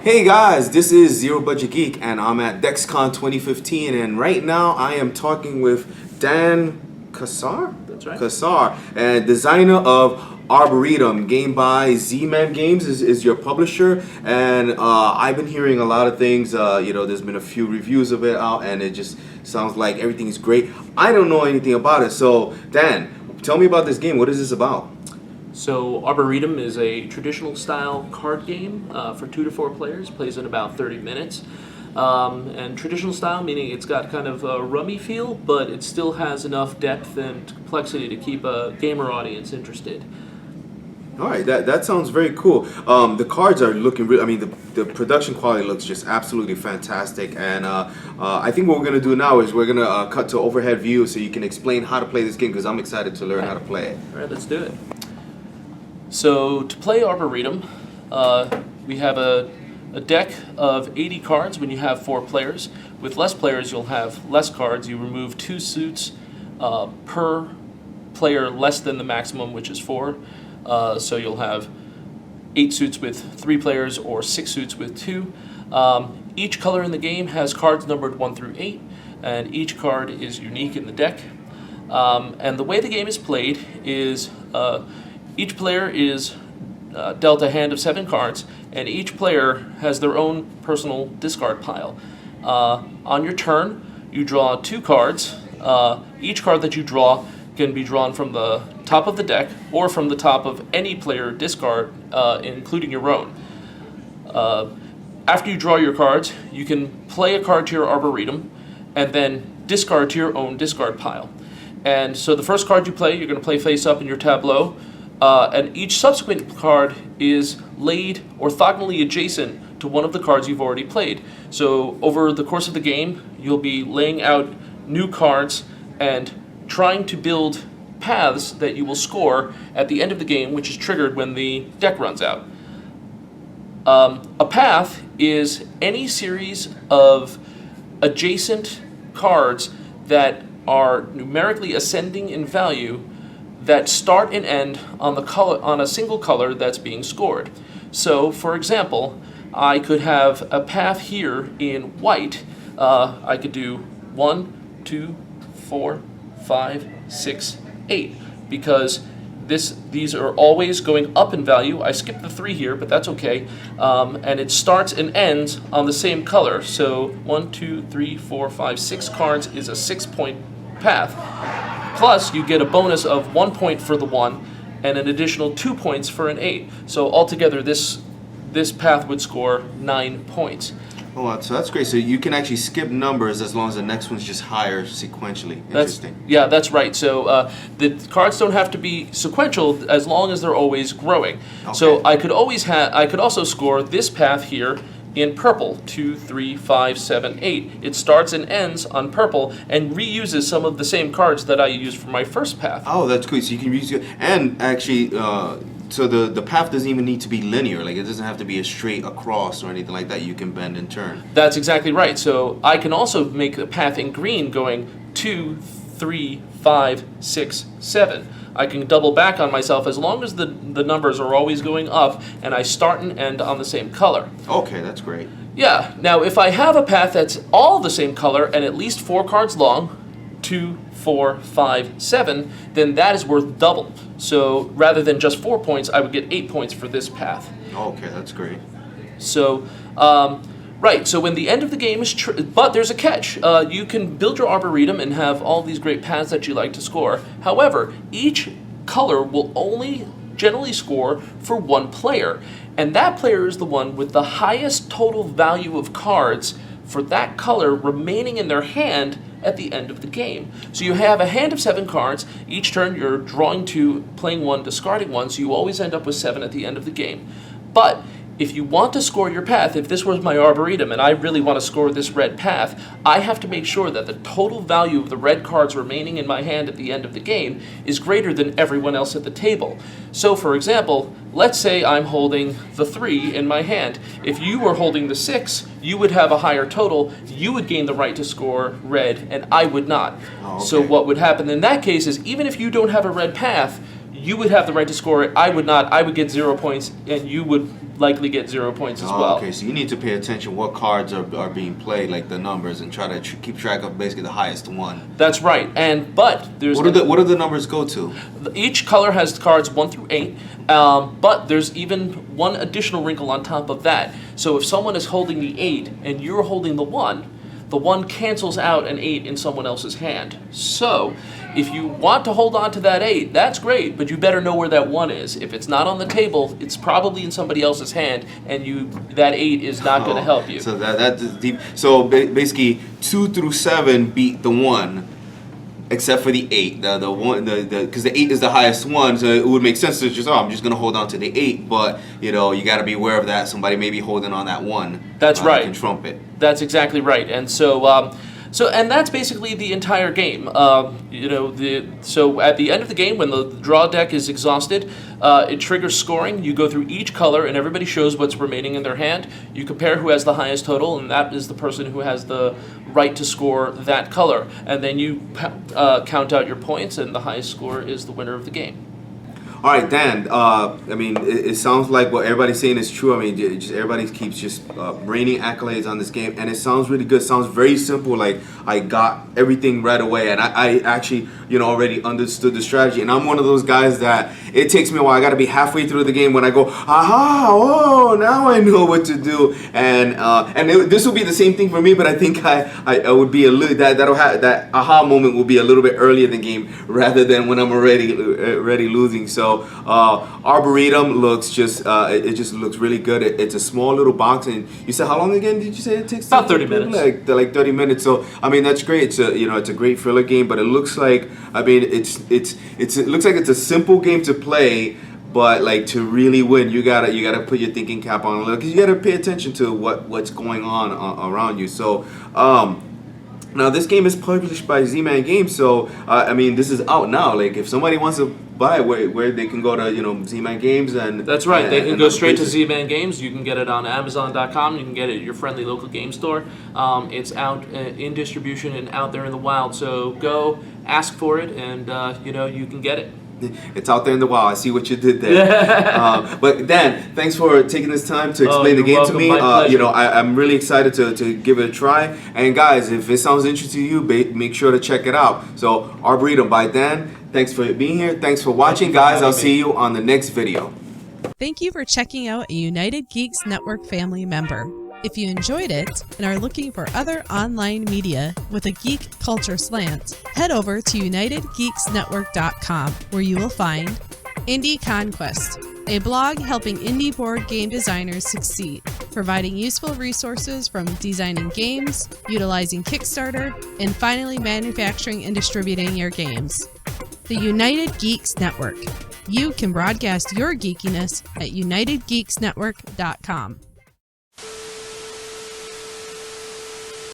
Hey guys, this is Zero Budget Geek, and I'm at DexCon 2015, and right now I am talking with Dan Kassar? That's right. Kassar, and designer of Arboretum, game by Z-Man Games is your publisher, and I've been hearing a lot of things. There's been a few reviews of it out, and it just sounds like everything is great. I don't know anything about it, so Dan, tell me about this game. What is this about? So Arboretum is a traditional style card game for 2 to 4 players, plays in about 30 minutes. And traditional style meaning it's got kind of a rummy feel, but it still has enough depth and complexity to keep a gamer audience interested. All right, that sounds very cool. The cards are looking real. I mean, the production quality looks just absolutely fantastic. And I think what we're gonna do now is we're gonna cut to overhead view so you can explain how to play this game because I'm excited to learn how to play it. All right, let's do it. So to play Arboretum, we have a deck of 80 cards when you have 4 players. With less players, you'll have less cards. You remove 2 suits per player less than the maximum, which is 4. So you'll have 8 suits with 3 players or 6 suits with 2. Each color in the game has cards numbered 1 through 8, and each card is unique in the deck. And the way the game is played is each player is dealt a hand of 7 cards, and each player has their own personal discard pile. On your turn, you draw 2 cards. Each card that you draw can be drawn from the top of the deck or from the top of any player discard, including your own. After you draw your cards, you can play a card to your Arboretum and then discard to your own discard pile. And so the first card you play, you're going to play face up in your tableau. And each subsequent card is laid orthogonally adjacent to one of the cards you've already played. So over the course of the game, you'll be laying out new cards and trying to build paths that you will score at the end of the game, which is triggered when the deck runs out. A path is any series of adjacent cards that are numerically ascending in value that start and end on the color on a single color that's being scored. So, for example, I could have a path here in white. I could do 1, 2, 4, 5, 6, 8 because these are always going up in value. I skipped the 3 here, but that's okay. And it starts and ends on the same color. So 1, 2, 3, 4, 5, 6 cards is a 6-point path. Plus, you get a bonus of 1 point for the 1 and an additional 2 points for an 8. So altogether, this path would score 9 points. Oh, so that's great. So you can actually skip numbers as long as the next one's just higher sequentially. Interesting. Yeah, that's right. So the cards don't have to be sequential as long as they're always growing. Okay. So I could also score this path here in purple, 2, 3, 5, 7, 8. It starts and ends on purple and reuses some of the same cards that I used for my first path. Oh, that's cool. So you can reuse it. And actually, so the path doesn't even need to be linear. Like, it doesn't have to be a straight across or anything like that. You can bend and turn. That's exactly right. So I can also make the path in green going 2, 3, 5, 6, 7. I can double back on myself as long as the numbers are always going up and I start and end on the same color. Okay, that's great. Yeah. Now, if I have a path that's all the same color and at least 4 cards long, 2, 4, 5, 7, then that is worth double. So rather than just 4 points, I would get 8 points for this path. Okay, that's great. So, right, so when the end of the game is but there's a catch. You can build your Arboretum and have all these great paths that you like to score. However, each color will only generally score for 1 player. And that player is the one with the highest total value of cards for that color remaining in their hand at the end of the game. So you have a hand of 7 cards. Each turn you're drawing 2, playing 1, discarding 1, so you always end up with 7 at the end of the game. But if you want to score your path, if this was my Arboretum and I really want to score this red path, I have to make sure that the total value of the red cards remaining in my hand at the end of the game is greater than everyone else at the table. So for example, let's say I'm holding the 3 in my hand. If you were holding the 6, you would have a higher total, you would gain the right to score red, and I would not. Oh, okay. So what would happen in that case is even if you don't have a red path, you would have the right to score it. I would not. I would get 0 points, and you would likely get 0 points as well. Okay, so you need to pay attention what cards are being played, like the numbers, and try to keep track of basically the highest one. That's right. But there's what do the numbers go to? Each color has cards 1 through 8, but there's even one additional wrinkle on top of that. So if someone is holding the 8 and you're holding the 1 cancels out an 8 in someone else's hand. So if you want to hold on to that 8, that's great, but you better know where that 1 is. If it's not on the table, it's probably in somebody else's hand, and that 8 is not going to help you. So that's deep. So basically, 2 through 7 beat the 1. Except for the 8, the one, because the 8 is the highest one, so it would make sense to just, I'm just gonna hold on to the 8, but you got to be aware of that. Somebody may be holding on that 1. That's right. Can trump it. That's exactly right, and so and that's basically the entire game. So at the end of the game, when the draw deck is exhausted, it triggers scoring. You go through each color, and everybody shows what's remaining in their hand. You compare who has the highest total, and that is the person who has the right to score that color. And then you count out your points, and the highest score is the winner of the game. All right, Dan. It sounds like what everybody's saying is true. Everybody keeps just raining accolades on this game, and it sounds really good. Sounds very simple. Like I got everything right away, and I actually, already understood the strategy. And I'm one of those guys that it takes me a while. I got to be halfway through the game when I go, aha, oh, now I know what to do. And this will be the same thing for me, but I think I would be a little that aha moment will be a little bit earlier in the game rather than when I'm already losing. So Arboretum looks it just looks really good. It's a small little box, and you said how long again did you say it takes? About 30 minutes. Like 30 minutes. So that's great. It's a great filler game, but it looks like it looks like it's a simple game to play. But like to really win, you gotta put your thinking cap on a little, because you gotta pay attention to what's going on around you. So now this game is published by Z-Man Games, so this is out now. Like if somebody wants to buy it, where they can go to Z-Man Games, and that's right. They can go straight to Z-Man Games. You can get it on Amazon.com. You can get it at your friendly local game store. It's out in distribution and out there in the wild. So go ask for it, and you can get it. It's out there in the wild. I see what you did there. But Dan, thanks for taking this time to explain the game to me. I'm really excited to give it a try. And guys, if it sounds interesting to you, make sure to check it out. So Arboretum by Dan. Thanks for being here. Thanks for watching, guys. I'll see you on the next video. Thank you for checking out a United Geeks Network family member. If you enjoyed it and are looking for other online media with a geek culture slant, head over to UnitedGeeksNetwork.com, where you will find Indie Conquest, a blog helping indie board game designers succeed, providing useful resources from designing games, utilizing Kickstarter, and finally manufacturing and distributing your games. The United Geeks Network. You can broadcast your geekiness at UnitedGeeksNetwork.com.